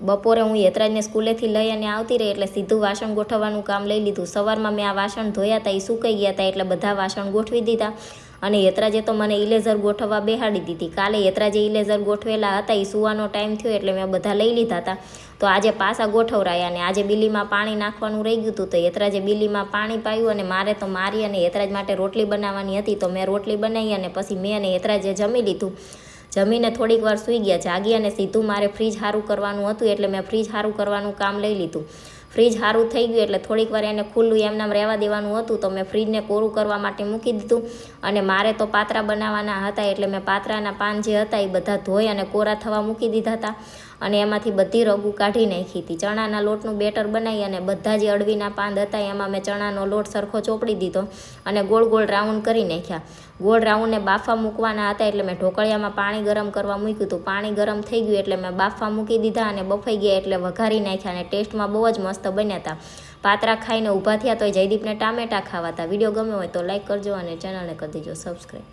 બપોરે હું યતરાજને સ્કૂલેથી લઈ અને આવતી રહી એટલે સીધું વાસણ ગોઠવવાનું કામ લઈ લીધું. સવારમાં મેં આ વાસણ ધોયા હતા, એ સુકાઈ ગયા હતા એટલે બધા વાસણ ગોઠવી દીધા. અને યતરાજે તો મને ઇલેઝર ગોઠવવા બેહાડી દીધી. કાલે યતરાજે ઇલેઝર ગોઠવેલા હતા, એ સુવાનો ટાઈમ થયો એટલે મેં બધા લઈ લીધા હતા. તો આજે પાછા ગોઠવરાયા અને આજે બિલીમાં પાણી નાખવાનું રહી ગયું હતું. તો યતરાજે બિલીમાં પાણી પાયું અને મારે તો મારી અને યતરાજ માટે રોટલી બનાવવાની હતી. તો મેં રોટલી બનાવી અને પછી મેં અને યતરાજે જમી લીધું. જમીને થોડીક વાર સૂઈ ગયા. જાગી અને સીધું મારે ફ્રીજ સારું કરવાનું હતું એટલે મેં ફ્રીજ સારું કરવાનું કામ લઈ લીધું. ફ્રીજ સારું થઈ ગયું એટલે થોડીક વાર એને ખુલ્લું એમનામ રહેવા દેવાનું હતું. તો મેં ફ્રીજને કોરું કરવા માટે મૂકી દીધું. અને મારે તો પાત્રા બનાવવાના હતા એટલે મેં પાત્રાના પાન જે હતા એ બધા ધોઈ અને કોરા થવા મૂકી દીધા હતા. અને એમાંથી બધી રગું કાઢી નાખી હતી. ચણાના લોટનું બેટર બનાવી અને બધા જે અળવીના પાન હતા એમાં મેં ચણાનો લોટ સરખો ચોપડી દીધો અને ગોળ ગોળ રાઉન્ડ કરી નાખ્યા. ગોળ રાઉન્ડને બાફા મૂકવાના હતા એટલે મેં ઢોકળિયામાં પાણી ગરમ કરવા મૂક્યું હતું. પાણી ગરમ થઈ ગયું એટલે મેં બાફા મૂકી દીધા અને બફાઈ ગયા એટલે વઘારી નાખ્યા. અને ટેસ્ટમાં બહુ જ મસ્ત બન્યા હતા. પાત્રા ખાઈને ઊભા થયા તો જયદીપને ટામેટા ખાવા હતા. વિડીયો ગમ્યો હોય તો લાઈક કરજો અને ચેનલને કરી દેજો સબસ્ક્રાઈબ.